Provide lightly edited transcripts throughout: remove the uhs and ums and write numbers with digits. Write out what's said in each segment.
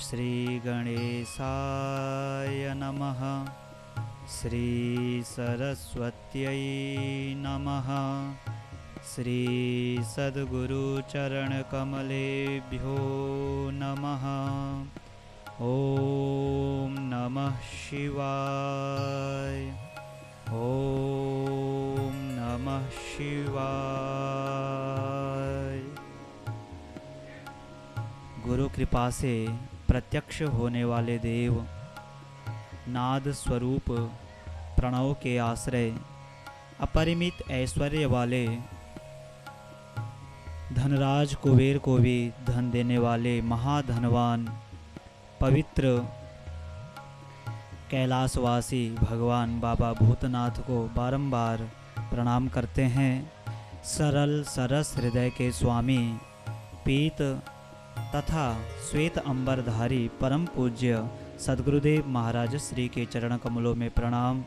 श्री गणेशाय नमः। श्री सरस्वत्यै नमः। श्री सद्गुरुचरणकमलेभ्यो नमः। ओम नमः शिवाय। ओम नमः शिवाय। गुरु कृपा से प्रत्यक्ष होने वाले देव, नाद स्वरूप प्रणव के आश्रय, अपरिमित ऐश्वर्य वाले, धनराज कुबेर को भी धन देने वाले महाधनवान पवित्र कैलाशवासी भगवान बाबा भूतनाथ को बारंबार प्रणाम करते हैं। सरल सरस हृदय के स्वामी, पीत तथा श्वेत अंबरधारी परम पूज्य सद्गुरुदेव महाराज श्री के चरण कमलों में प्रणाम।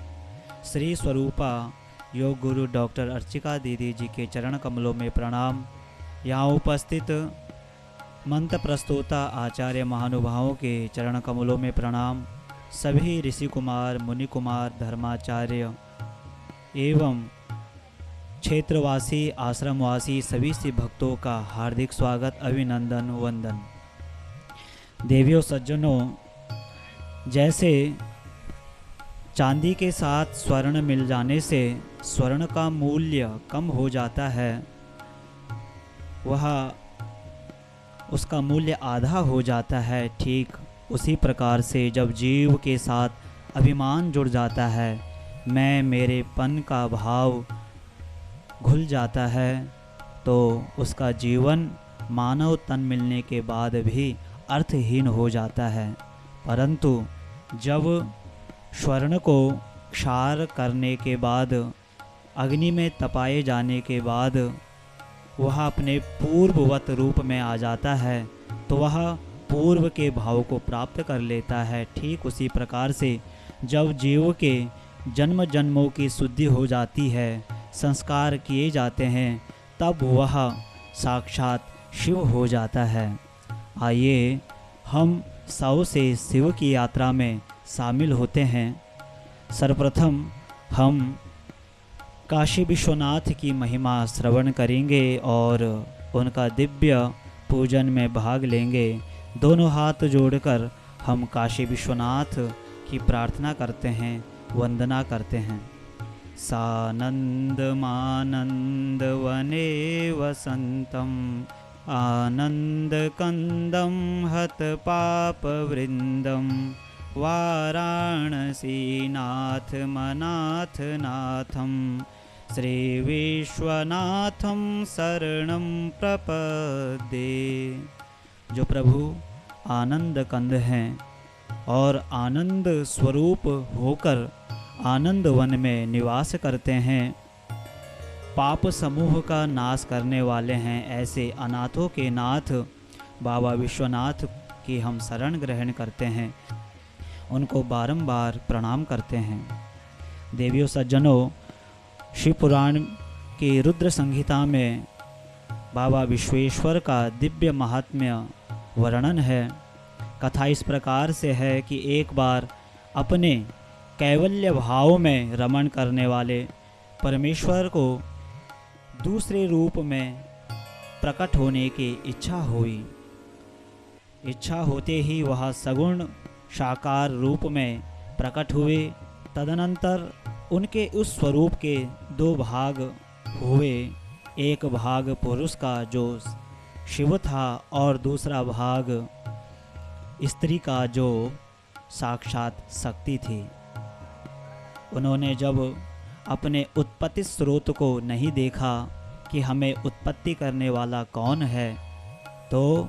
श्री स्वरूपा योग गुरु डॉक्टर अर्चिका दीदी जी के चरण कमलों में प्रणाम। यहाँ उपस्थित मंत्र प्रस्तोता आचार्य महानुभावों के चरण कमलों में प्रणाम। सभी ऋषि कुमार, मुनि कुमार, धर्माचार्य एवं क्षेत्रवासी, आश्रमवासी सभी से भक्तों का हार्दिक स्वागत, अभिनंदन, वंदन। देवियों सज्जनों, जैसे चांदी के साथ स्वर्ण मिल जाने से स्वर्ण का मूल्य कम हो जाता है, वह उसका मूल्य आधा हो जाता है, ठीक उसी प्रकार से जब जीव के साथ अभिमान जुड़ जाता है, मैं मेरेपन का भाव घुल जाता है, तो उसका जीवन मानव तन मिलने के बाद भी अर्थहीन हो जाता है। परंतु जब स्वर्ण को क्षार करने के बाद, अग्नि में तपाए जाने के बाद वह अपने पूर्ववत रूप में आ जाता है, तो वह पूर्व के भाव को प्राप्त कर लेता है। ठीक उसी प्रकार से जब जीव के जन्म जन्मों की शुद्धि हो जाती है, संस्कार किए जाते हैं, तब वह साक्षात शिव हो जाता है। आइए हम सौ से शिव की यात्रा में शामिल होते हैं। सर्वप्रथम हम काशी विश्वनाथ की महिमा श्रवण करेंगे और उनका दिव्य पूजन में भाग लेंगे। दोनों हाथ जोड़कर हम काशी विश्वनाथ की प्रार्थना करते हैं, वंदना करते हैं। सानंदमानंद वने वसंतम, आनंदकंदम हत पाप वृंदम, वाराणसीनाथ मनाथ नाथम, श्री विश्वनाथम शरणं प्रपद्ये। जो प्रभु आनंद कंद हैं और आनंद स्वरूप होकर आनंद वन में निवास करते हैं, पाप समूह का नाश करने वाले हैं, ऐसे अनाथों के नाथ बाबा विश्वनाथ की हम शरण ग्रहण करते हैं, उनको बारंबार प्रणाम करते हैं। देवियों सज्जनों, शिव पुराण की रुद्र संहिता में बाबा विश्वेश्वर का दिव्य महात्म्य वर्णन है। कथा इस प्रकार से है कि एक बार अपने कैवल्य भाव में रमण करने वाले परमेश्वर को दूसरे रूप में प्रकट होने की इच्छा हुई। इच्छा होते ही वह सगुण साकार रूप में प्रकट हुए। तदनंतर उनके उस स्वरूप के दो भाग हुए, एक भाग पुरुष का जो शिव था और दूसरा भाग स्त्री का जो साक्षात शक्ति थी। उन्होंने जब अपने उत्पत्ति स्रोत को नहीं देखा कि हमें उत्पत्ति करने वाला कौन है, तो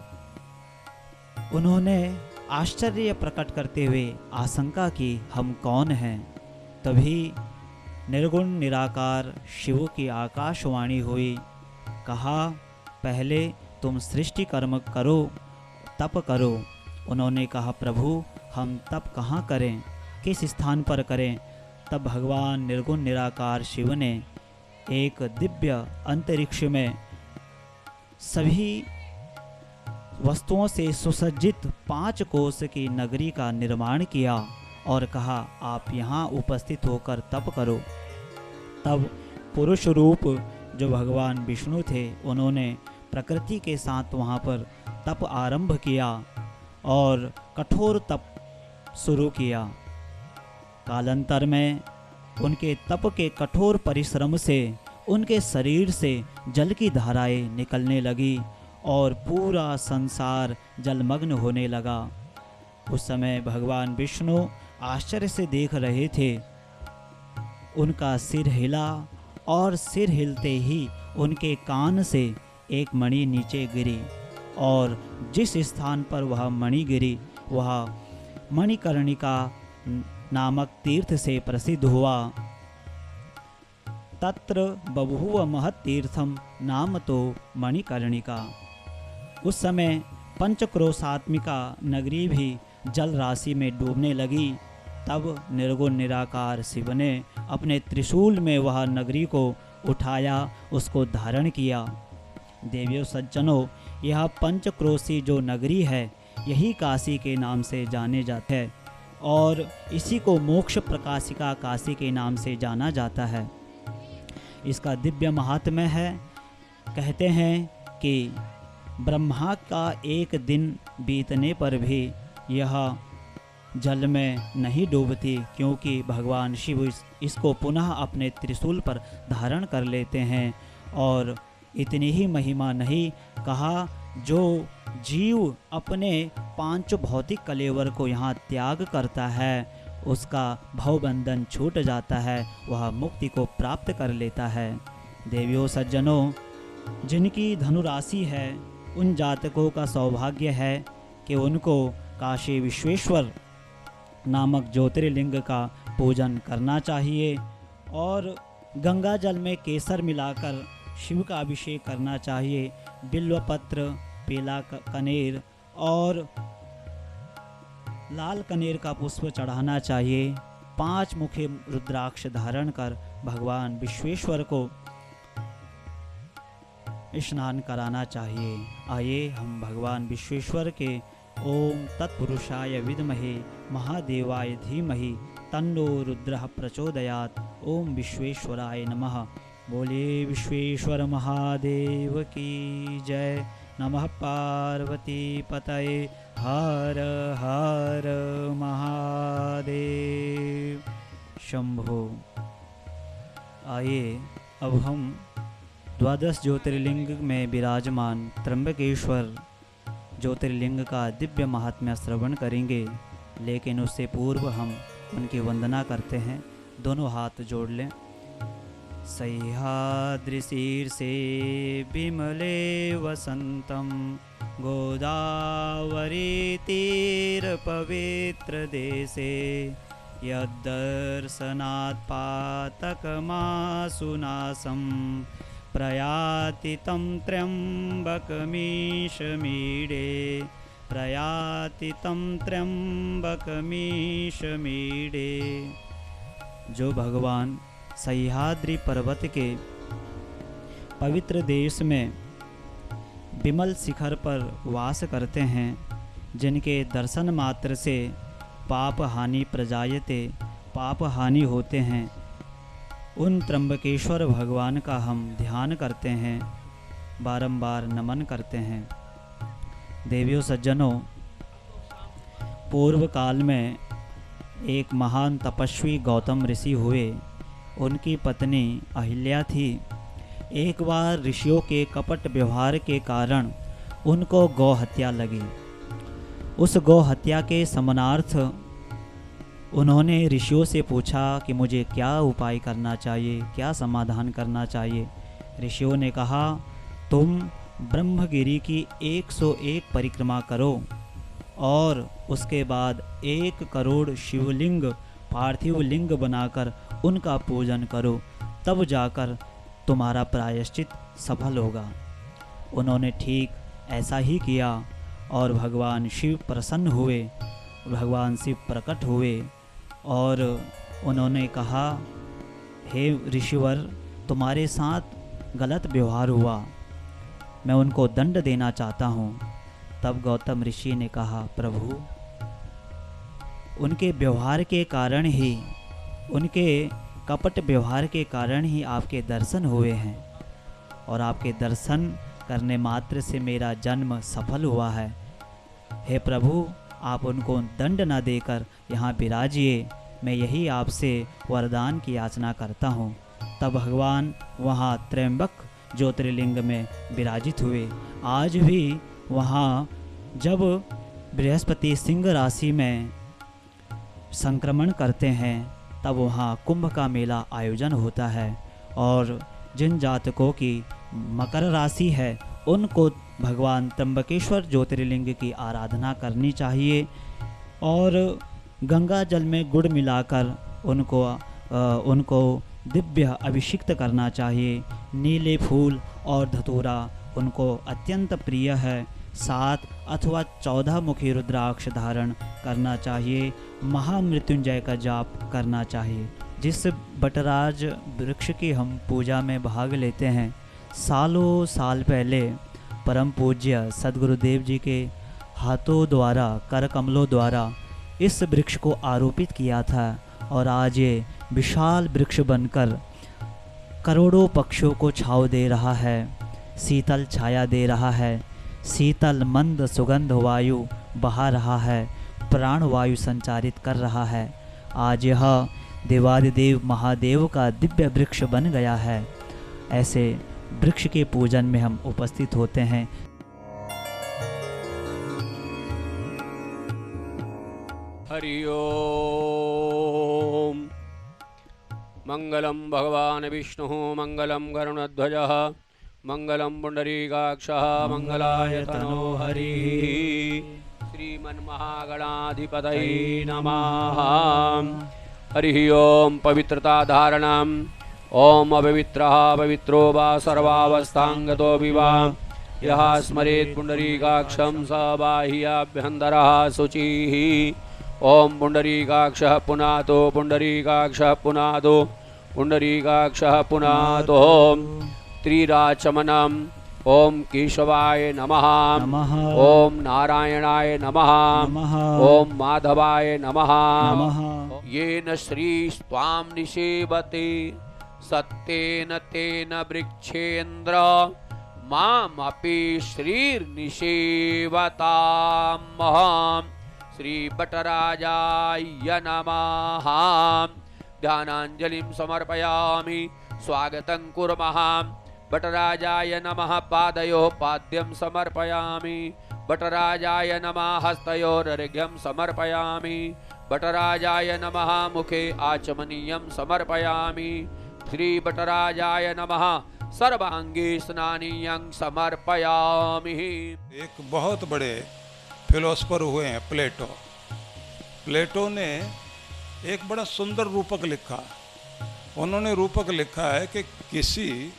उन्होंने आश्चर्य प्रकट करते हुए आशंका की, हम कौन हैं। तभी निर्गुण निराकार शिव की आकाशवाणी हुई। कहा, पहले तुम सृष्टि कर्म करो, तप करो। उन्होंने कहा, प्रभु हम तप कहाँ करें, किस स्थान पर करें। तब भगवान निर्गुण निराकार शिव ने एक दिव्य अंतरिक्ष में सभी वस्तुओं से सुसज्जित 5 कोस की नगरी का निर्माण किया और कहा, आप यहाँ उपस्थित होकर तप करो। तब पुरुष रूप जो भगवान विष्णु थे, उन्होंने प्रकृति के साथ वहाँ पर तप आरंभ किया और कठोर तप शुरू किया। कालांतर में उनके तप के कठोर परिश्रम से उनके शरीर से जल की धाराएं निकलने लगी और पूरा संसार जलमग्न होने लगा। उस समय भगवान विष्णु आश्चर्य से देख रहे थे। उनका सिर हिला और सिर हिलते ही उनके कान से एक मणि नीचे गिरी और जिस स्थान पर वह मणि गिरी वह मणिकर्णिका नामक तीर्थ से प्रसिद्ध हुआ। तत्र बभूव महत् तीर्थम नाम तो मणिकर्णिका। उस समय पंचक्रोशात्मिका नगरी भी जल राशि में डूबने लगी। तब निर्गुण निराकार शिव ने अपने त्रिशूल में वह नगरी को उठाया, उसको धारण किया। देवियों सज्जनों, यह पंचक्रोशी जो नगरी है यही काशी के नाम से जाने जाते हैं और इसी को मोक्ष प्रकाशिका काशी के नाम से जाना जाता है। इसका दिव्य महात्म्य है। कहते हैं कि ब्रह्मा का एक दिन बीतने पर भी यह जल में नहीं डूबती, क्योंकि भगवान शिव इसको पुनः अपने त्रिशूल पर धारण कर लेते हैं। और इतनी ही महिमा नहीं, कहा जो जीव अपने 5 भौतिक कलेवर को यहाँ त्याग करता है उसका भवबंधन छूट जाता है, वह मुक्ति को प्राप्त कर लेता है। देवियों सज्जनों, जिनकी धनुराशि है उन जातकों का सौभाग्य है कि उनको काशी विश्वेश्वर नामक ज्योतिर्लिंग का पूजन करना चाहिए और गंगा जल में केसर मिलाकर शिव का अभिषेक करना चाहिए। बिल्वपत्र, पीला कनेर और लाल कनेर का पुष्प चढ़ाना चाहिए। 5 मुखी रुद्राक्ष धारण कर भगवान विश्वेश्वर को स्नान कराना चाहिए। आइए हम भगवान विश्वेश्वर के ओम तत्पुरुषाय विद्महे महादेवाय धीमहि तन्नो रुद्रः प्रचोदयात्। ओम विश्वेश्वराय नमः। बोले विश्वेश्वर महादेव की जय। नमः पार्वती पतये हर हर महादेव शंभो। आइए अब हम 12 ज्योतिर्लिंग में विराजमान त्र्यंबकेश्वर ज्योतिर्लिंग का दिव्य महात्म्य श्रवण करेंगे, लेकिन उससे पूर्व हम उनकी वंदना करते हैं। दोनों हाथ जोड़ लें। सह्याद्रिशीर्षे विमले वसन्तं गोदावरी तीरपवित्रदेशे यद्दर्शनात् पातकमासुनासं प्रयाति तं त्र्यम्बकमीशमीडे प्रयाति तं त्र्यम्बकमीशमीडे। जो भगवान सह्याद्रि पर्वत के पवित्र देश में विमल शिखर पर वास करते हैं, जिनके दर्शन मात्र से पाप हानि प्रजायते पाप हानि होते हैं, उन त्र्यंबकेश्वर भगवान का हम ध्यान करते हैं, बारंबार नमन करते हैं। देवियों सज्जनों, पूर्व काल में एक महान तपस्वी गौतम ऋषि हुए। उनकी पत्नी अहिल्या थी। एक बार ऋषियों के कपट व्यवहार के कारण उनको गौ हत्या लगी। उस गौ हत्या के समनार्थ उन्होंने ऋषियों से पूछा कि मुझे क्या उपाय करना चाहिए, क्या समाधान करना चाहिए। ऋषियों ने कहा, तुम ब्रह्मगिरी की 101 परिक्रमा करो और उसके बाद 1 करोड़ शिवलिंग पार्थिव लिंग बनाकर उनका पूजन करो, तब जाकर तुम्हारा प्रायश्चित सफल होगा। उन्होंने ठीक ऐसा ही किया और भगवान शिव प्रसन्न हुए। भगवान शिव प्रकट हुए और उन्होंने कहा, हे ऋषिवर, तुम्हारे साथ गलत व्यवहार हुआ, मैं उनको दंड देना चाहता हूँ। तब गौतम ऋषि ने कहा, प्रभु, उनके व्यवहार के कारण ही, उनके कपट व्यवहार के कारण ही आपके दर्शन हुए हैं, और आपके दर्शन करने मात्र से मेरा जन्म सफल हुआ है। हे प्रभु, आप उनको दंड न देकर यहाँ विराजिए, मैं यही आपसे वरदान की याचना करता हूँ। तब भगवान वहाँ त्र्यंबक ज्योतिर्लिंग में विराजित हुए। आज भी वहाँ जब बृहस्पति सिंह राशि में संक्रमण करते हैं तब वहाँ कुंभ का मेला आयोजन होता है, और जिन जातकों की मकर राशि है उनको भगवान त्र्यंबकेश्वर ज्योतिर्लिंग की आराधना करनी चाहिए, और गंगा जल में गुड़ मिलाकर उनको दिव्य अभिषिक्त करना चाहिए। नीले फूल और धतूरा उनको अत्यंत प्रिय है। 7 अथवा 14 मुखी रुद्राक्ष धारण करना चाहिए। महामृत्युंजय का जाप करना चाहिए। जिस बटराज वृक्ष की हम पूजा में भाग लेते हैं, सालों साल पहले परम पूज्य सद्गुरुदेव जी के हाथों द्वारा, कर कमलों द्वारा इस वृक्ष को आरोपित किया था, और आज ये विशाल वृक्ष बनकर करोड़ों पक्षियों को छांव दे रहा है, शीतल छाया दे रहा है, शीतल मंद सुगंध वायु बहा रहा है, प्राण वायु संचारित कर रहा है। आज यह देवादिदेव महादेव का दिव्य वृक्ष बन गया है। ऐसे वृक्ष के पूजन में हम उपस्थित होते हैं। हरि ओम। मंगलम भगवान विष्णु मंगलम गरुणध्वजः मंगलम पुंडरीकाक्षः मंगलाय तनो हरिः। श्रीमन्महागणाधिपतये नमः। हरिः ओम। पवित्रता धारणम्। ओम अपवित्रः पवित्रो वा सर्वावस्थांगतो विवा यः स्मरेत् पुंडरीकाक्षं स बाह्याभ्यन्तरः शुचिः। ओम पुंडरीकाक्षः पुनातो पुंडरीकाक्षः पुनातो पुंडरीकाक्षः पुनातो। त्रिराचमनम्। ओम केशवाय नमः। ओम नारायणाय नमः। ओम माधवाय नमः। येन श्रीस्त्वां निषेवते सत्येन तेन वृक्षेन्द्र मामपि श्रीर्निषेवतामहम्। श्री बटराजाय नमः। ध्यानांजलिं समर्पयामि। स्वागतं कुर्मः। बटराजाय नमः। पादयोः पाद्यं समर्पयामि। बटराजाय नमः। हस्तयोरर्घ्यं समर्पयामि। बटराजाय नमः। मुखे आचमनीयं समर्पयामि। श्री बटराजाय नमः। सर्वांगे स्नानीयं समर्पयामि। एक बहुत बड़े फिलोसफर हुए हैं प्लेटो। प्लेटो ने एक बड़ा सुंदर रूपक लिखा। उन्होंने रूपक लिखा है कि किसी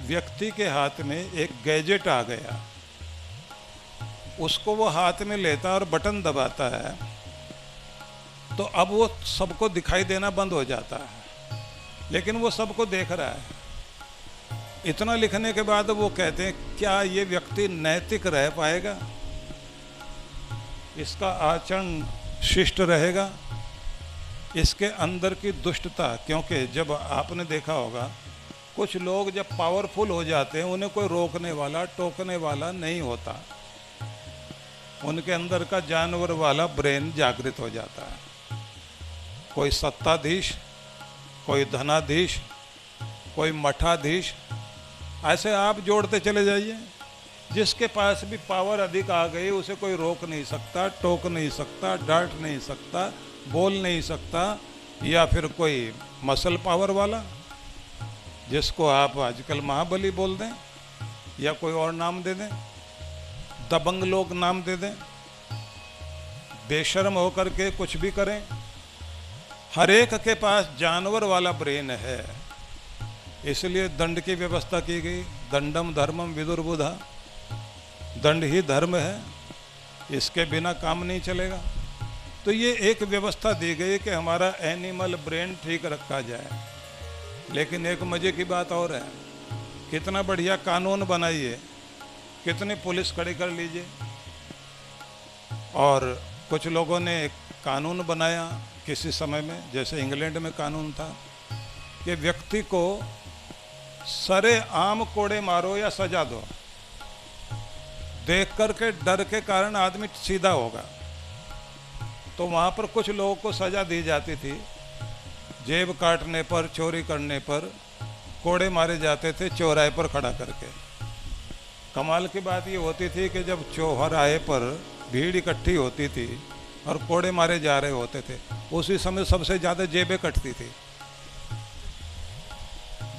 व्यक्ति के हाथ में एक गैजेट आ गया, उसको वो हाथ में लेता और बटन दबाता है तो अब वो सबको दिखाई देना बंद हो जाता है, लेकिन वो सबको देख रहा है। इतना लिखने के बाद वो कहते हैं, क्या ये व्यक्ति नैतिक रह पाएगा? इसका आचरण शिष्ट रहेगा? इसके अंदर की दुष्टता, क्योंकि जब आपने देखा होगा कुछ लोग जब पावरफुल हो जाते हैं उन्हें कोई रोकने वाला टोकने वाला नहीं होता, उनके अंदर का जानवर वाला ब्रेन जागृत हो जाता है। कोई सत्ताधीश, कोई धनाधीश, कोई मठाधीश, ऐसे आप जोड़ते चले जाइए। जिसके पास भी पावर अधिक आ गई उसे कोई रोक नहीं सकता, टोक नहीं सकता, डांट नहीं सकता, बोल नहीं सकता। या फिर कोई मसल पावर वाला जिसको आप आजकल महाबली बोल दें या कोई और नाम दे दें, दबंग लोग नाम दे दें, बेशर्म होकर के कुछ भी करें। हर एक के पास जानवर वाला ब्रेन है, इसलिए दंड की व्यवस्था की गई। दंडम धर्मम विदुर्बुधा, दंड ही धर्म है, इसके बिना काम नहीं चलेगा। तो ये एक व्यवस्था दी गई कि हमारा एनिमल ब्रेन ठीक रखा जाए। लेकिन एक मजे की बात और है, कितना बढ़िया कानून बनाइए, कितनी पुलिस खड़ी कर लीजिए, और कुछ लोगों ने एक कानून बनाया किसी समय में, जैसे इंग्लैंड में कानून था कि व्यक्ति को सरे आम कोड़े मारो या सजा दो, देख करके डर के कारण आदमी सीधा होगा। तो वहाँ पर कुछ लोगों को सजा दी जाती थी, जेब काटने पर, चोरी करने पर कोड़े मारे जाते थे चौराहे पर खड़ा करके। कमाल की बात ये होती थी कि जब चौराहे पर भीड़ इकट्ठी होती थी और कोड़े मारे जा रहे होते थे, उसी समय सबसे ज़्यादा जेबें कटती थी।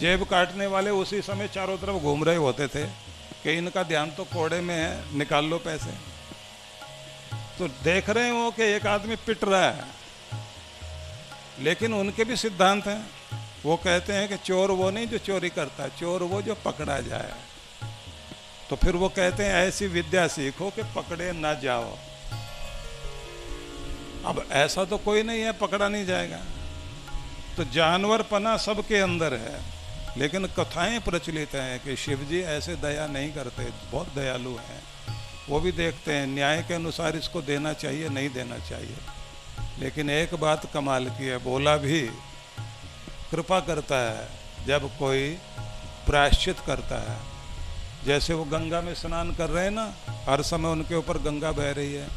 जेब काटने वाले उसी समय चारों तरफ घूम रहे होते थे कि इनका ध्यान तो कोड़े में है, निकाल लो पैसे। तो देख रहे हो कि एक आदमी पिट रहा है, लेकिन उनके भी सिद्धांत हैं। वो कहते हैं कि चोर वो नहीं जो चोरी करता है, चोर वो जो पकड़ा जाए। तो फिर वो कहते हैं ऐसी विद्या सीखो कि पकड़े ना जाओ। अब ऐसा तो कोई नहीं है पकड़ा नहीं जाएगा, तो जानवरपना सबके अंदर है। लेकिन कथाएं प्रचलित हैं कि शिवजी ऐसे दया नहीं करते, बहुत दयालु हैं। वो भी देखते हैं न्याय के अनुसार इसको देना चाहिए नहीं देना चाहिए। लेकिन एक बात कमाल की है, बोला भी कृपा करता है जब कोई प्रायश्चित करता है। जैसे वो गंगा में स्नान कर रहे हैं ना, हर समय उनके ऊपर गंगा बह रही है,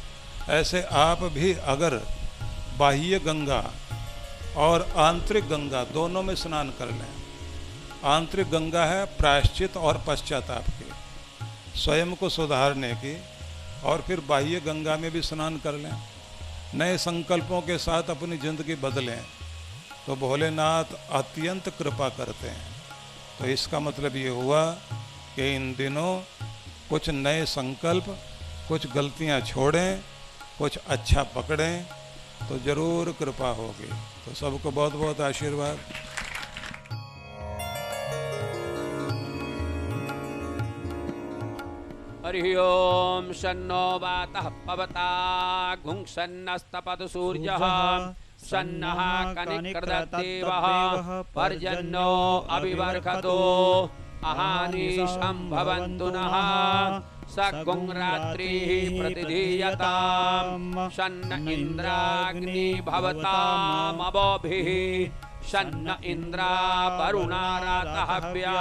ऐसे आप भी अगर बाह्य गंगा और आंतरिक गंगा दोनों में स्नान कर लें। आंतरिक गंगा है प्रायश्चित और पश्चाताप की, स्वयं को सुधारने की, और फिर बाह्य गंगा में भी स्नान कर लें, नए संकल्पों के साथ अपनी जिंदगी बदलें, तो भोलेनाथ अत्यंत कृपा करते हैं। तो इसका मतलब ये हुआ कि इन दिनों कुछ नए संकल्प, कुछ गलतियां छोड़ें, कुछ अच्छा पकड़ें, तो जरूर कृपा होगी। तो सबको बहुत बहुत आशीर्वाद। हरि ओम शन्नो वातः पवता घुंसन्नस्तपतु सूर्यः सन्नः कनिक्रदत्तेवः पर्जन्यो अभिवर्षतो अहानिशं भवन्तु नः सगुं रात्रिः प्रतिधीयताम् शन्न इन्द्राग्नि भवतामवोभिः शन्न इन्द्रा वरुणा रातहव्या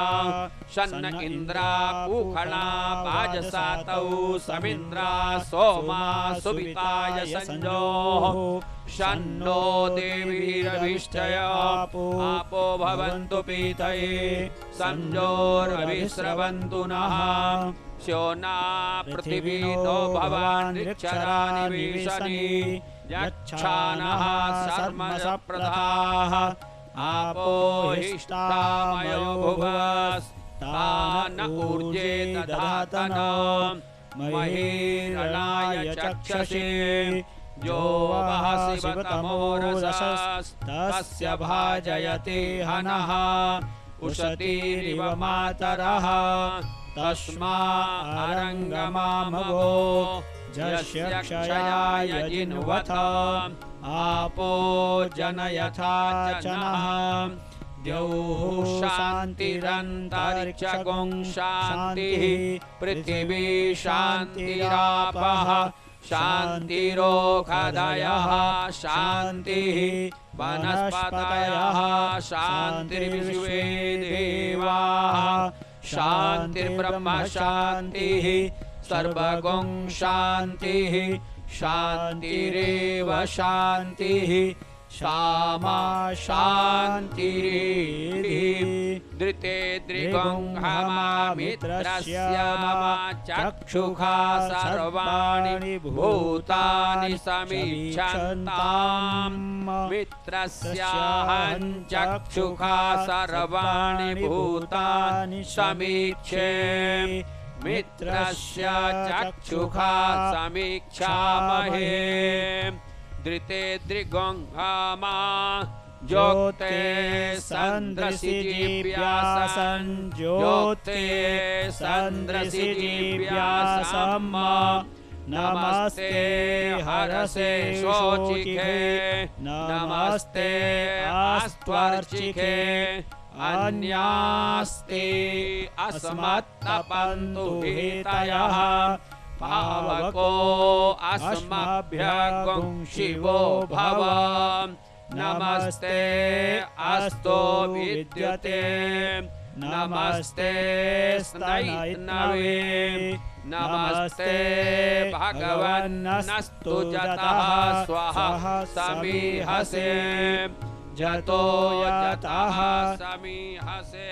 शन्न इन्द्रा पूखणा पाजसातौ समिन्द्रा सोमा सुविताय संजोः शन्नो देवीरभिष्टय आपो भवन्तु पीतये संजोरभिस्रवन्तु नः स्योना पृथिवी नो भवान्निक्षराणि विशनि यच्छानः सर्मसप्रदाः आपो हिष्ठामयो भुवस्तान ऊर्जे दधातन महीरणाय चक्षसे जो वहसि शिवतमोरसस्तस्य भाजयते हनः उशतीरिव मातरः तस्मारङ्गमामगो जस्य क्षयाय जिन्वथ आपो जनयथा चनः द्यौः शान्तिरन्तरिक्षगुं शान्तिः पृथिवी शान्तिरापः शान्तिरोषधयः शान्तिः वनस्पतयः शान्तिर्विश्वे देवाः शान्तिर्ब्रह्म शान्तिः सर्वगुं शान्तिः शान्तिरेव शान्तिः सामा शान्तिरेधि धृते द्रिगुं हमामित्रस्य मम चक्षुषा सर्वाणि भूतानि समीक्षन्ताम् मित्रस्याहं चक्षुषा सर्वाणि भूतानि समीक्षे मित्रस्य चक्षुषा समीक्षामहे धृते द्रिगुंहमा ज्योते संद्रसिजिव्यासं ज्योते संद्रसिजिव्यासम् नमस्ते हरसे शोचिखे नमस्ते अस्त्वर्चिखे अन्यास्ते अस्मत्तपन्तु हेतयः पावको अस्मभ्यं शिवो भव नमस्ते अस्तु विद्यते नमस्ते स्नैनवे नमस्ते भगवन्नस्तु जतः स्वः समीहसे जतो यतः समीहसे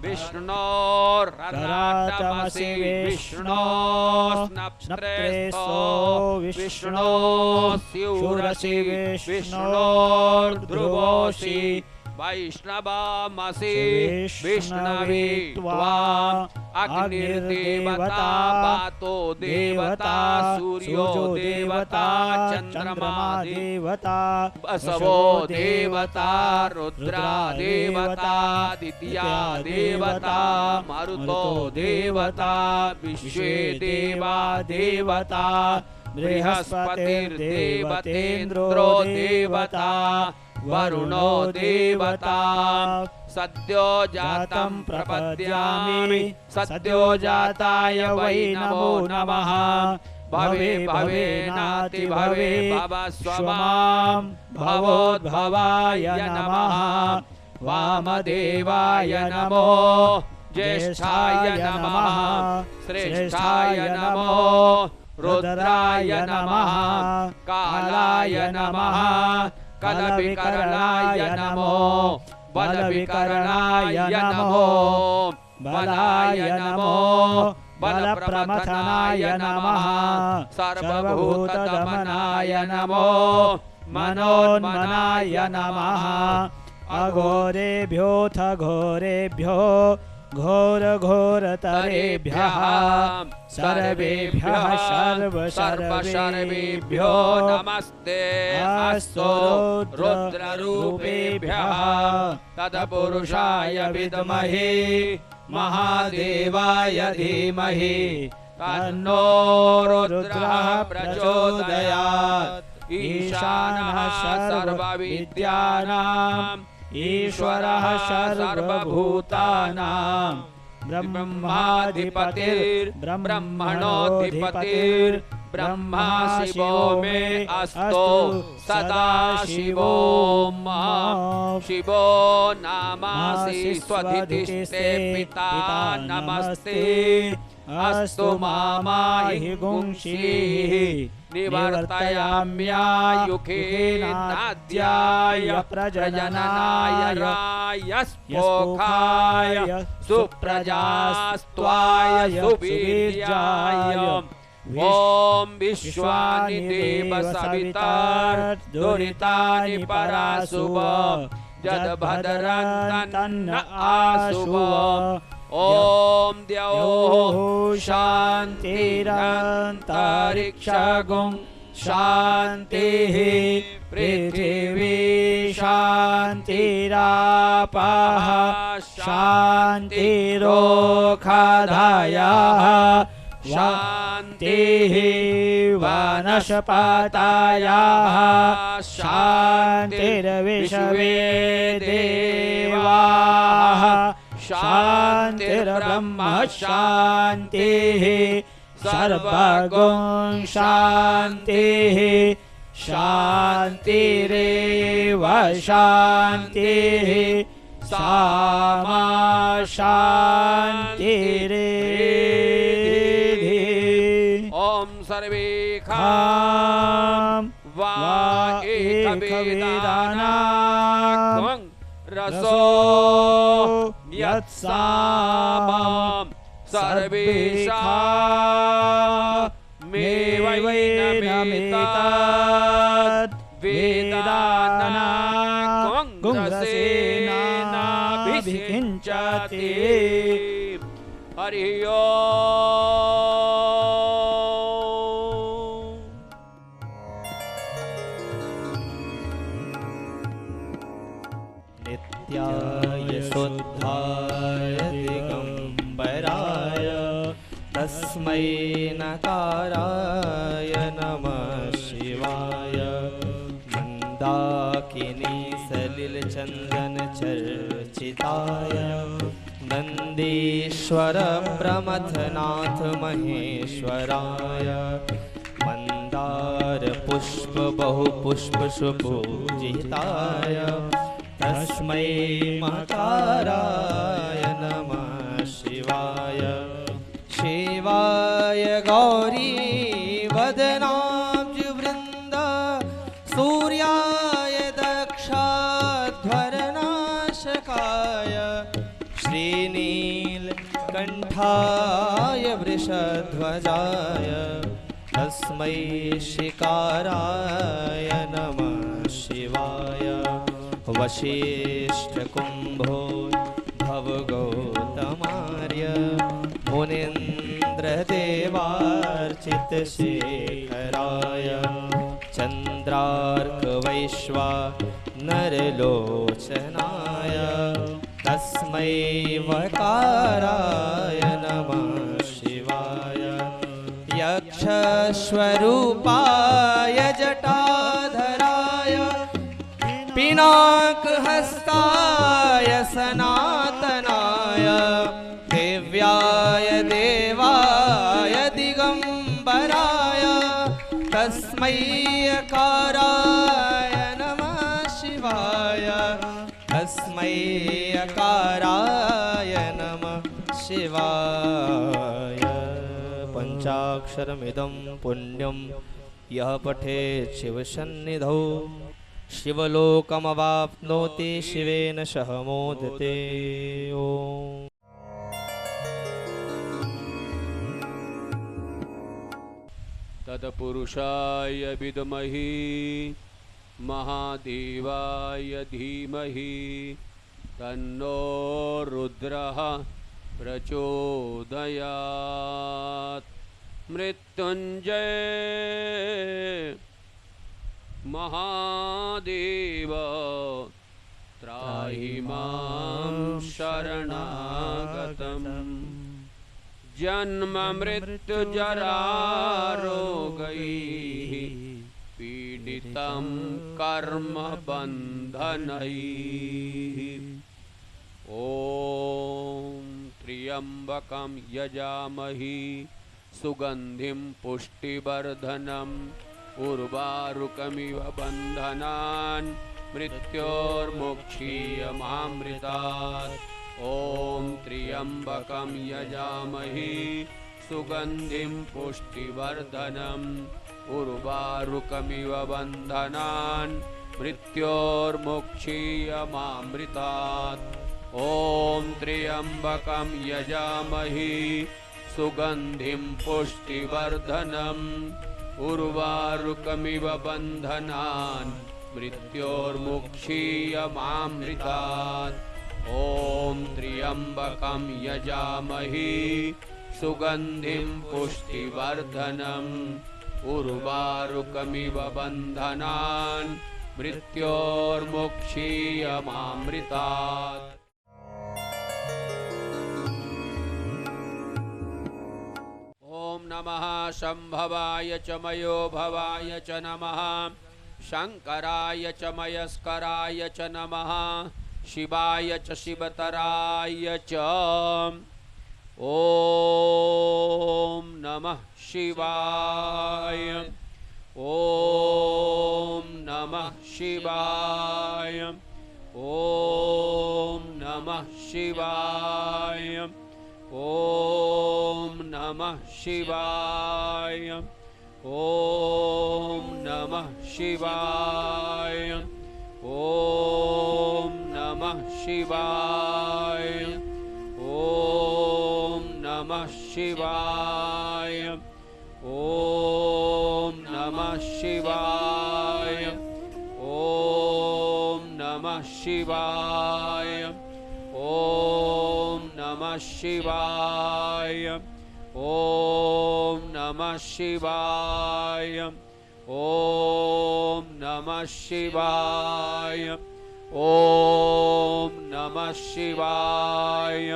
विष्णोर्हरातमसि विष्णोस्नप्त्रेस्तो विष्णोस्यूरसि विष्णोर्ध्रुवोऽसि वैष्णवामसि विष्णवे त्वाम् अग्निर्देवता वातो देवता सूर्यो देवता चन्द्रमा देवता वसवो देवता रुद्रा देवता दित्या देवता मरुतो देवता विश्वे देवा देवता बृहस्पतिर्देवतेन्द्रो देवता वरुणो देवता सद्यो जातं प्रपद्यामि सद्यो जाताय वै नमो नमः भवे भवेनाति भवे भवस्वमां भवोद्भवाय नमः वामदेवाय नमो ज्येष्ठाय नमः श्रेष्ठाय नमो रुद्राय नमः कालाय नमः कलविकरणाय नमो बलविकरणाय नमो बलाय नमो बलप्रमथनाय नमः सर्वभूतदमनाय नमो मनोन्मनाय नमः अघोरेभ्योऽथ घोरेभ्यो घोरघोरतरेभ्यः सर्वेभ्यः सर्वसर्वेभ्यो नमस्ते अस्तु रुद्ररूपेभ्यः तत्पुरुषाय विद्महे महादेवाय धीमहि तन्नो रुद्रः प्रचोदयात् ईशानः सर्वविद्यानाम् ईश्वरः सर्वभूतानां ब्रह्माधिपतिर्ब्रह्मणोऽधिपतिर्ब्रह्मा शिवो मे अस्तु सदा शिवो शिवो नामासि स्वधितिस्ते पिता नमस्ते अस्तु मामाहि गुंषीः निवर्तयाम्यायुखेनाद्याय प्रजननाय यस्पोखाय सुप्रजास्त्वाय सुवीर्याय ॐ विश्वानि देव सवितर्दुरितानि परासुव जदभद्रन्तन्न आसुव ॐ द्यौः शान्तिरन्तरिक्षगुं शान्तिः पृथिवी शान्तिरापः शान्तिरोखाधायः शान्तिः वनस्पतयः शान्तिर्विश्वे देवाः शान्तिर्ब्रह्म शान्तिः सर्वगुं शान्तिः शान्तिरेव शान्तिः सामा शान्तिरेधि ॐ सर्वे खां वा एकवेदानां रसो यत्सामां सर्वेषामेवैनमेतद् वेदानां हरि नित्याय शुद्धाय दिगम्बराय तस्मै नकाराय नमः शिवाय मन्दाकिनी सलिलचन्दन चर्चिताय नन्दीश्वर प्रमथनाथ महेश्वराय मन्दार पुष्प बहुपुष्प सुपूजिताय तस्मै मकाराय नमः शिवाय शिवाय गौरी वदनाब्जवृन्द सूर्याय दक्षाध्वरनाशकाय श्रीनीलकण्ठाय वृषध्वजाय तस्मै शिकाराय नमः शिवाय वसिष्ठकुम्भो भवगौतमार्य मुनीन्द्रदेवार्चितशेखराय चन्द्रार्कवैश्वानरलोचनाय तस्मै वकाराय नमः शिवाय यक्षस्वरूपाय जटाधराय पिनाकहस्ताय सनातनाय दिव्याय देवाय दिगम्बराय तस्मै यकाराय नमः शिवाय तस्मै यकाराय नमः शिवाय पंचाक्षरमिदं पुण्यं यः पठेत् शिवसन्निधौ शिवलोकमवाप्नोति शिवेन सह मोदते। ओम तत्पुरुषाय विद्महि महादेवाय धीमहि तन्नो रुद्रः प्रचोदयात्। मृत्युंजय महादेव त्राहि मां शरणागतम्। जन्म मृत्यु जरा रोगैः पीडितं कर्म बन्धनैः। ॐ त्र्यम्बकं यजामहि सुगन्धिं पुष्टिवर्धनम् उर्वारुकमिव बन्धनान् मृत्योर्मुक्षीयमामृतात्। ॐ त्र्यम्बकं यजामहि सुगन्धिं पुष्टिवर्धनम् उर्वारुकमिव बन्धनान् मृत्योर्मुक्षीयमामृतात्। ॐ त्र्यम्बकं यजामहि सुगन्धिं पुष्टिवर्धनम् उर्वारुकमिव बन्धनान् मृत्योर्मुक्षीयमामृतात्। ॐ त्र्यम्बकं यजामहि सुगन्धिं पुष्टिवर्धनम् उर्वारुकमिव बन्धनान् मृत्योर्मुक्षीयमामृतात्। ॐ नमः शम्भवाय च मयो भवाय च नमः शङ्कराय च मयस्कराय च नमः शिवाय च शिवतराय च। ॐ नमः शिवाय। ॐ नमः शिवाय। ॐ नमः शिवाय। ॐ नमः शिवाय। ॐ नमः शिवाय। ॐ नमः शिवाय। ॐ नमः शिवाय। ॐ नमः शिवाय। ॐ नमः शिवाय। ॐ नमः शिवाय। ॐ नमः शिवाय। ॐ नमः शिवाय। ॐ नमः शिवाय।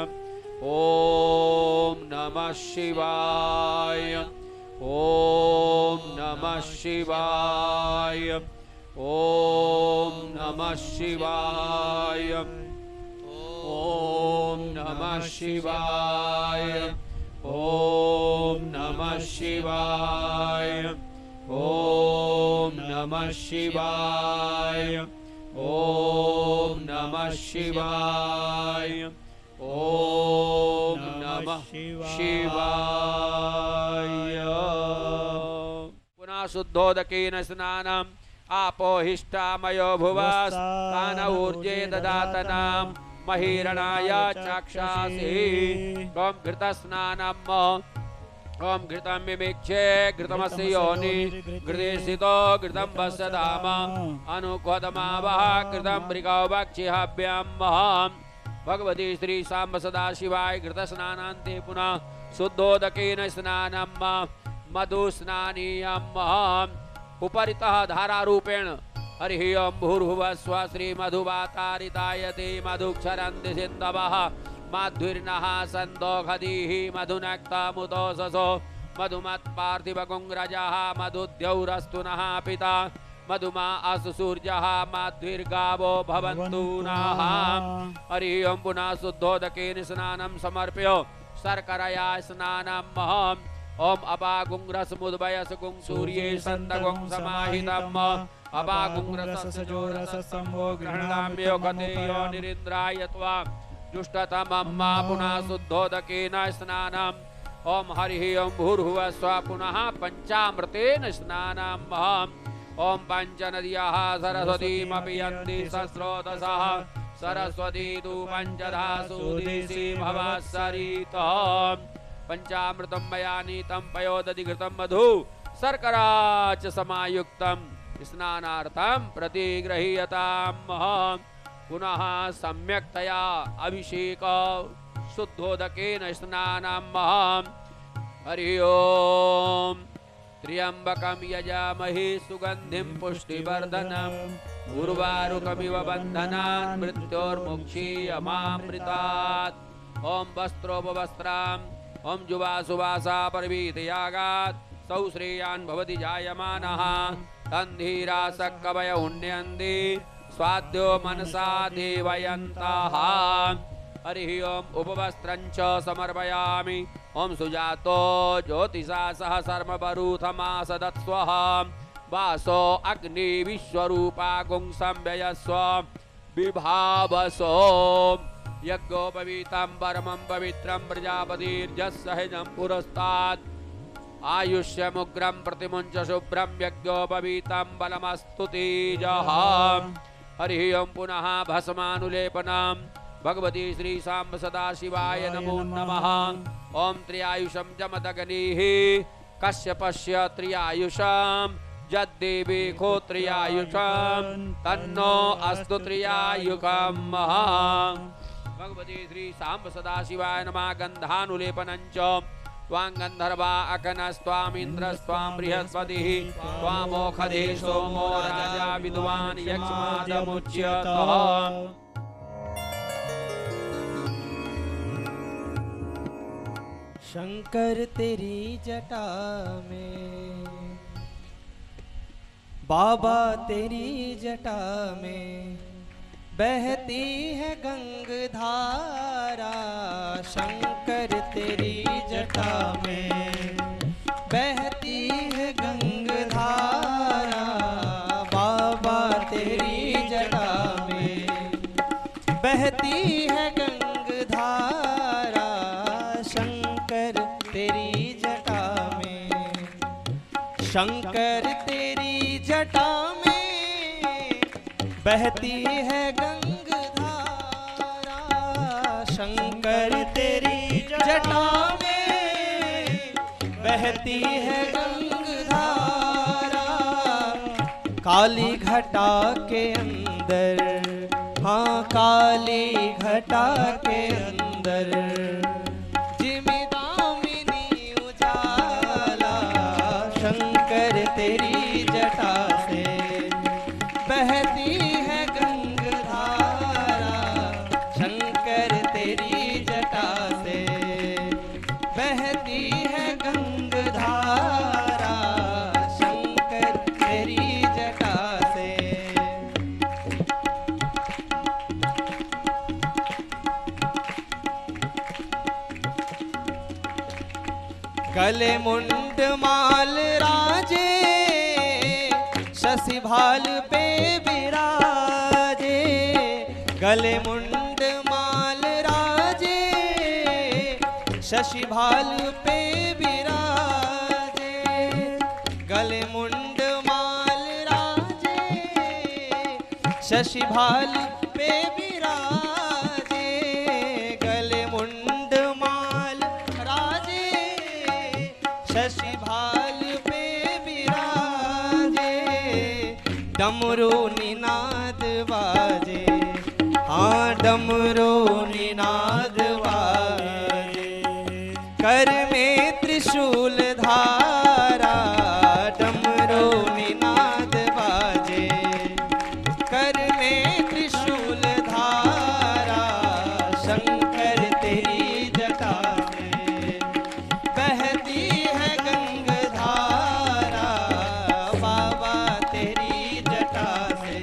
ॐ नमः शिवाय। ॐ नमः शिवाय। ॐ नमः शिवाय। ॐ ॐ नमः शिवाय ॐ नमः शिवाय ॐ नमः शिवाय ॐ नमः शिवाय ॐ नमः शिवाय। पुनः शुद्धोदकेन स्नानम् आपोहिष्टामयो भुवस् तान ऊर्जे ददातनाम् महीरणाय चाक्षासि। ॐ घृतस्नानम् ॐ घृतं मिमिक्षे घृतमस्य योनि घृते स्थितो घृतं वस्य धाम अनुक्वदमावः घृतं मृगौ वक्षिहाभ्याम् भगवती श्री सांब सदा शिवाय घृतस्नानान्ते पुनः शुद्धोदकेन स्नानम् मधुस्नानीयम् उपरितः धारारूपेण हरिः ओं भूर्भुवः स्वः श्रीमधुवातारितायते मधुक्षरन्ति सिन्धवः माध्वीर्नः सन्दोषधीः मधुनक्तमुदोषसो मधुमत्पार्थिवकुङ्ग्रजः मधुद्यौरस्तु नः पिता मधुमा अस्तु सूर्यः माध्वीर्गावो भवन्तु नः। हरिः ओं पुनः शुद्धोदकेन स्नानं समर्प्य शर्करया स्नानम् ओम अपागुंग्रसमुद्भयसगुं सूर्ये सन्दगुं समाहितम् अपागुंग्रससजोरससम्भो गृह्णाम्यो गतेयो निरिन्द्राय त्वा जुष्टतमम् पुनः शुद्धोदकेन स्नानम् ओम हरिः ओं भूर्भुवः स्वः पुनः पञ्चामृतेन स्नानम् ओम पञ्चनद्यः सरस्वतीमपि यन्ति सस्रोतसः सरस्वती तु पञ्चधा सुदीसी भवत्सरितः पंचामृतं मया नीतं पयोदधिघृतं मधु शर्करा च समायुक्तं स्नानार्थं प्रतिगृह्यताम् पुनः सम्यक्तया अभिषेक शुद्धोदकेन स्नानम् हरि ओम त्र्यंबकं यजामहे सुगंधिं पुष्टिवर्धनम् उर्वारुकमिव बन्धनान् मृत्योर्मुक्षीयमामृतात् ओम वस्त्रोपवस्त्राम् ओम जुवासुवासा परवीतयागात् सौ श्रेयान् भवति जायमानः तन्धीरासः कवय उन्नयन्ति स्वाद्यो मनसा देवयन्तः। हरिः ओम उपवस्त्रं च समर्पयामि ओम सुजातो ज्योतिषा सह सर्वबरूथमासदत्स्वः वासो अग्नि विश्वरूपा गुं संव्ययस्व विभावसो यज्ञोपवीतं परमं पवित्रं प्रजापतिर्जस्सहजं पुरस्तात् आयुष्यमुग्रं प्रतिमुञ्च शुभ्रं यज्ञोपवीतं बलमस्तु तेजः। हरिः ओं पुनः भस्मानुलेपनं भगवती श्री सांब सदा शिवाय नमो नमः। ओम त्र्यायुषं जमदग्निः कश्यपस्य त्र्यायुषं जद्देवी खो त्र्यायुषं तन्नो अस्तु त्र्यायुकम्। भगवती श्री सांब सदा शिवाय नमः। गन्धानुलेपनं च त्वां गन्धर्वा अकनस्त्वामिन्द्रस्त्वां बृहस्पतिः त्वामोखधे सोमो राजा विद्वान् यक्ष्मादमुच्यतः। शंकर तेरी जटा में बाबा तेरी जटा में बहती है गंगधारा। शंकर तेरी जटा में बहती है गंगधारा। बाबा तेरी जटा में बहती है गंगधारा। शंकर तेरी जटा में शंकर तेरी जटा में बहती है गंगधारा। शंकर तेरी जटा में बहती है गंगधारा। काली घटा के अंदर हाँ काली घटा के अंदर जिमिदामिनी उजाला। शंकर तेरी जटा से बहती है गंगधारा। शंकर तेरी जटा से बहती है गंगधारा। शंकर तेरी जटा से गले मुंड माल राजे शशि भाल पे विराजे गले मुंड माल राजे शशि भाल पे विराजे गले मुंड माल राजे शशि भाल पे विराजे गले मुंड माल राजे शशि भाल पे विराजे डमरू निनाद बाजे हाँ डमरू निनाद बाजे कर में त्रिशूल धारा डमरू निनाद बाजे कर में त्रिशूल धारा शंकर तेरी जटा में बहती है गंगधारा बाबा तेरी जटा से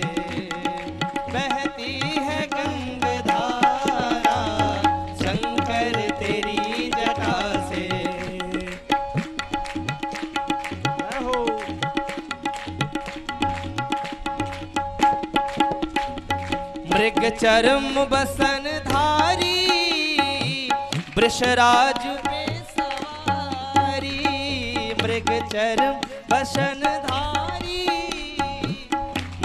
बहती है गंगधारा शंकर तेरी जटा से मृग चरम बसन धारी वृषराज पे सवारी मृग चरम बसन धारी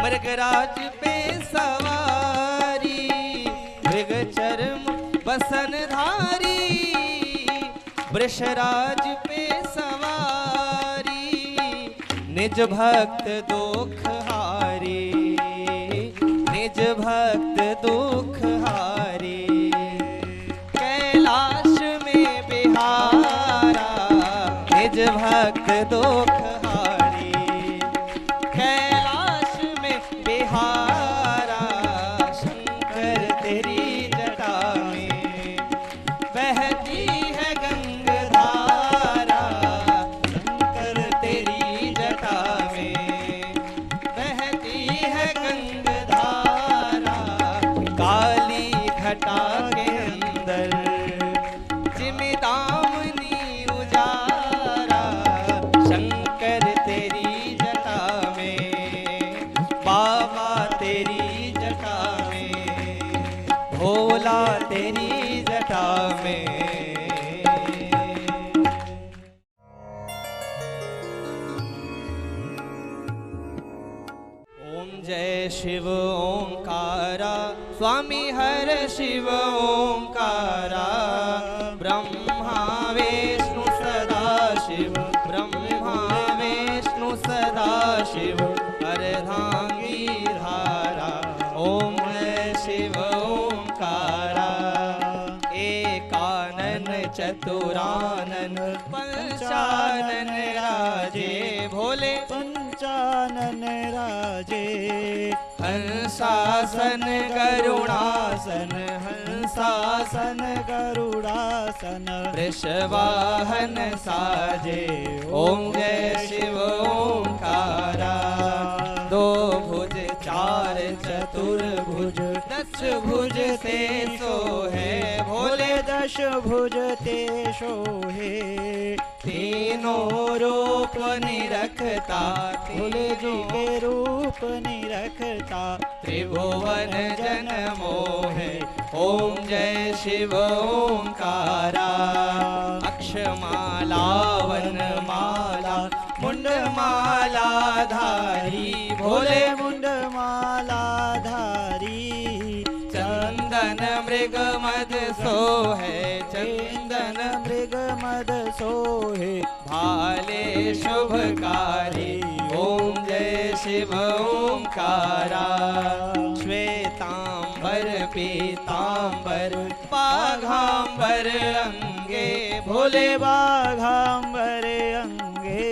मृगराज पे सवारी मृग चरम बसन धारी वृषराज पे सवारी निज भक्त दुख हारी निज भक्त दुख हारी कैलाश में बिहारा निज भक्त दुख हारी कैलाश में बिहारा शंकर तेरी जटा में बहती है गंगधारा शंकर तेरी जटा में बहती है गंगधारा काली घटा के अंदर जिमिदामनी उजारा शंकर तेरी जटा में बाबा तेरी जटा में भोला तेरी जटा में ओम जय शिव ओंकारा स्वामी हर शिव ओंकारा ब्रह्मा विष्णु सदा शिव ब्रह्मा विष्णु सदा शिव अर्धांगी धारा ओम जय शिव ओंकारा एकानन चतुरानन पंचानन राजे भोले पंचानन राजे हंसासन करुणासन हंसासन गरुड़ासन वृषवाहन साजे ओम जय शिव ओंकारा दो भुज चार चतुर्भुज दस भुज ते सोहे भोले दश भुज ते शोहे तीनों रूप निरखता भोले जी के रूप निरखता त्रिभुवन जन मोहे ओम जय शिव ओंकारा अक्षमाला वन माला मुंड माला धारी भोले मुंड माला धारी चंदन मृग मद सोहे चंदन मृग मद सोहे भाले शुभकारी ओम जय शिव ओंकारा श्वेतांबर पीतांबर बाघांबर अंगे भोले बाघांबर अंगे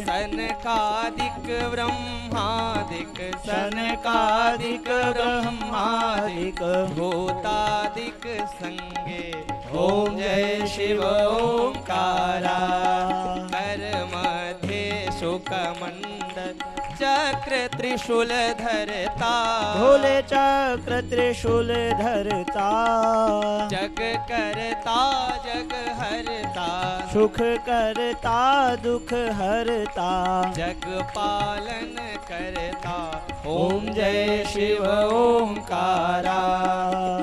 सनकादिक ब्रह्मादिक सनकादिक ब्रह्मादिक भूतादिक संगे ओम जय शिव ओंकारा कर मध्य शुकमंडल चक्र त्रिशूल धरता, भोले चक्र त्रिशूल धरता, जग करता जग हरता, सुख करता दुख हरता, जग पालन करता। ओम जय शिव ओंकारा।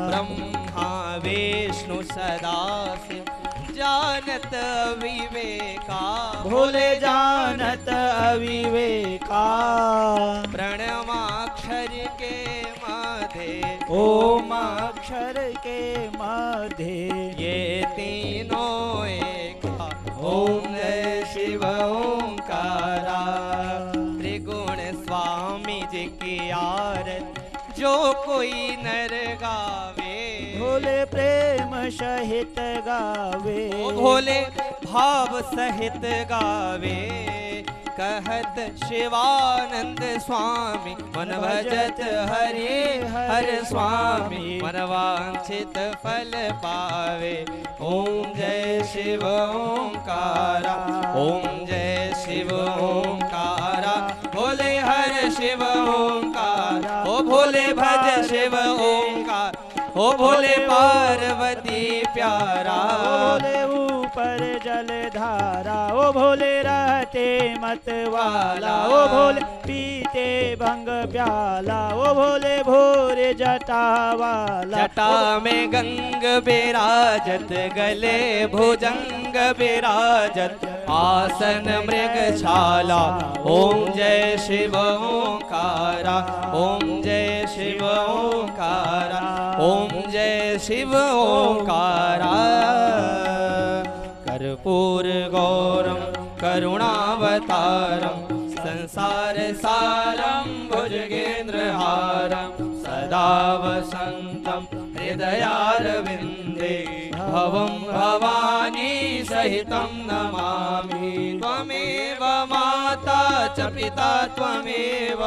ब्रह्मा विष्णु सदा शिव जानत विवेका, भोले जानत अविवेका, प्रणवाक्षर के मध्य ओम अक्षर के मध्य ये तीनों एका। ओम जय शिव ओंकारा। त्रिगुण स्वामी जी की आरत जो कोई नर गावे, भोले प्रेम सहित गावे, ओ भोले भाव सहित गावे। कहत शिवानंद स्वामी मन भजत हरे हर स्वामी, मन वांछित फल पावे। ओम जय शिव ओंकारा। ओम जय शिव ओंकारा। भोले हर शिव ओंकार, ओ भोले भज शिव ओंकार, ओ भोले पार्वती प्यारा। भोले ऊपर जल धारा, ओ भोले रहते मत वाला, ओ भोले पीते भंग प्याला, ओ भोले भोरे जटा वाला। जटा में गंग बिराजत, गले भुजंग बिराजत, आसन मृगशाला। ओम जय शिव ओंकारा। ओम जय शिव ओंकारा। ओम जय शिव ओंकारा। कर्पूर गौरम करुणावतारम, संसार सारम भुजगेन्द्रहारम, सदा वसंतम हृदयारविंदे, भवं भवानी सहितं नमामि। त्वमेव माता च पिता त्वमेव,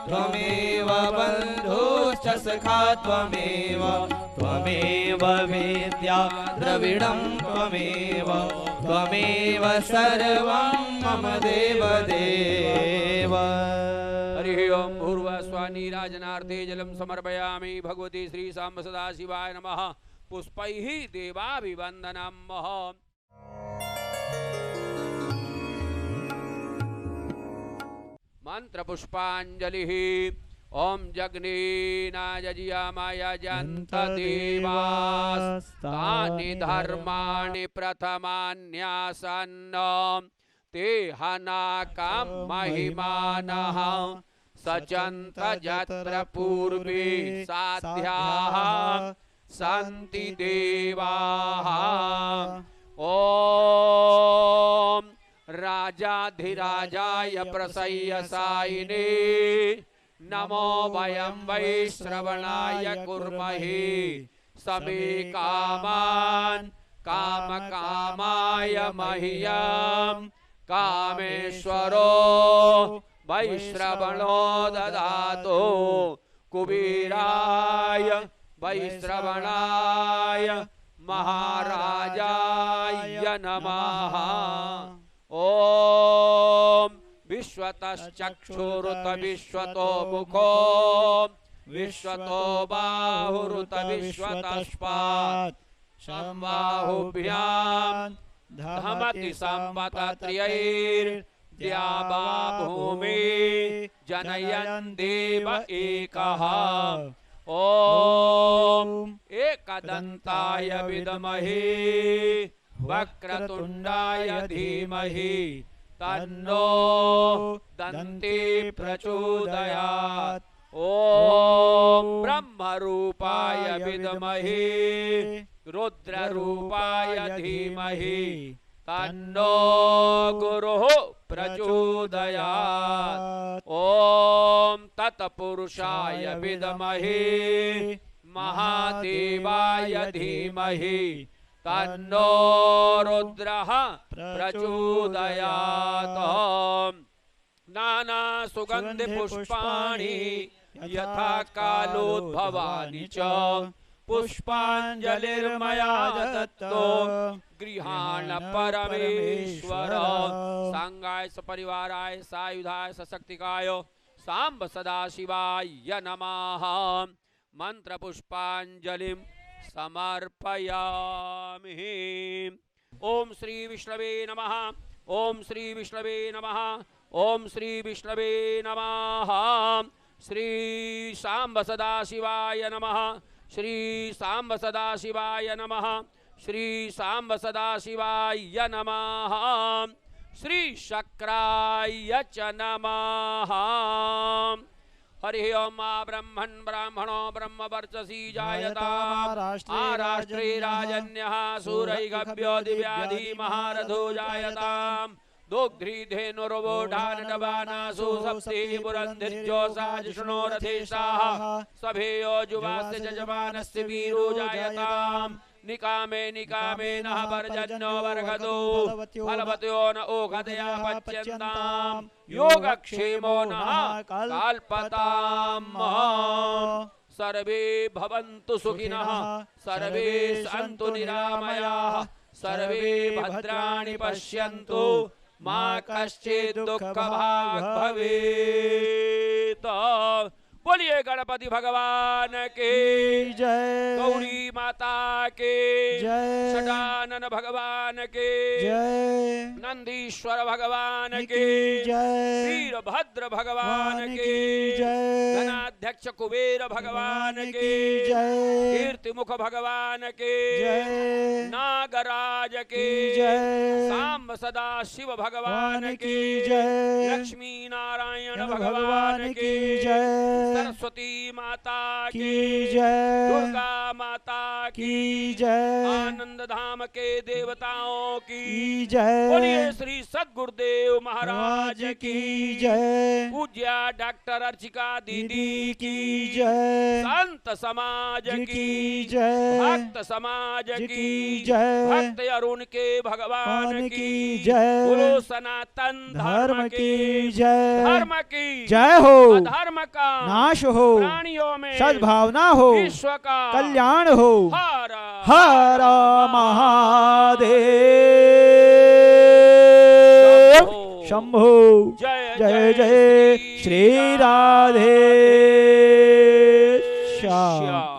त्वमेव बन्धुश्च सखा त्वमेव, त्वमेव वेद्या द्रविडं त्वमेव, त्वमेव सर्वं मम देवदेव। हरि ओम भूर्भुवस्वानीराजनार्थे जलं समर्पयामि। भगवती श्री सांब सदाशिवाय नमः। पुष्पैः देवाभिवन्दनम्। मंत्र पुष्पांजलि। ओम जग्नेनायजियामाय जन्त देवास्तानि धर्माणि प्रथमान्यासन्, ते हनाकं महिमानः सचन्त यत्र पूर्वे साध्याः सन्ति देवाः। ओम राजाधिराजाय प्रसय्यसायिने नमो वयं वै श्रवणाय कुर्महे। समे कामान् कामकामाय मह्यं कामेश्वरो वैश्रवणो ददातु। कुबेराय वैश्रवणाय महाराजाय नमः। ओम विश्वतश्चक्षुरुत विश्वतो मुखो, विश्वतो बाहुरुत विश्वतस्पात्, संबाहुभ्यां धमति संपतत्रयैर्द्यावा भूमि जनयन् देव एकः। ओम एकदन्ताय विद्महे वक्रतुंडाय धीमहि तन्नो दन्ती प्रचोदयात्। ओम ब्रह्मरूपाय विद्महे रुद्ररूपाय धीमहि तन्नो गुरुः प्रचोदयात्। ओम तत्पुरुषाय विद्महे महादेवाय धीमहि तन्नो रुद्रः प्रचोदयात्। नाना सुगंधि पुष्पाणि यथा कालोद्भवानि च, पुष्पांजलिर्मया दत्तो गृहाण परमेश्वर। सांगाय सपरिवाराय सायुधाय सशक्तिकाय सांब सदाशिवाय नमः। मंत्र पुष्पांजलिं समर्पयामि। ओम श्री विष्णवे नमः। ओम श्री विष्णवे नमः। ओम श्री विष्णवे नमः। श्री सांब सदाशिवाय नमः। श्री सांब सदाशिवाय नमः। श्री सांब सदाशिवाय नमः। श्री शक्राय च नमः। हरि ओम ब्रह्मन् ब्राह्मणो ब्रह्मवर्चसी जायताम् आराष्ट्रे राजन्यः सूरैगभ्यो दिव्याधि महारथो जायताम् दोग्ध्री धेनुर्वोढानडबानासु सप्ति पुरन्धिर्जोषा जिष्णो रथेशाः सभेयो जुवास्य जजमानस्य वीरो जायताम् निकामे निकामे नः पर्जन्यो वर्गतो फलवत्यो न ओघतया पच्यन्ताम् योगक्षेमो नः कल्पताम्। सर्वे भवन्तु सुखिनः सर्वे सन्तु निरामयाः सर्वे भद्राणि पश्यन्तु मा कश्चित् दुःखभाग् भवेत्। बोलिए गणपति भगवान के जय। गौरी माता के जय। सदानंद भगवान के जय। नंदीश्वर भगवान के जय। वीरभद्र भगवान के जय। धनाध्यक्ष कुबेर भगवान के जय। कीर्तिमुख भगवान के जय। नागराज के जय। सांब सदा शिव भगवान के जय। लक्ष्मी नारायण भगवान के जय। सरस्वती माता की जय। दुर्गा माता की जय। आनंद धाम के देवताओं की जय। बोलिए श्री सद्गुरुदेव महाराज की जय। पूज्या डॉक्टर अर्चिका दीदी की जय। संत समाज की जय। भक्त समाज की जय। भक्त अरुण के भगवान की जय। बोलो सनातन धर्म की जय। धर्म की जय हो। धर्म का नाश हो। प्राणियों में सद्भावना हो। विश्व का कल्याण हो। हर हर महादेव शंभो। जय जय जय श्री राधे श्याम।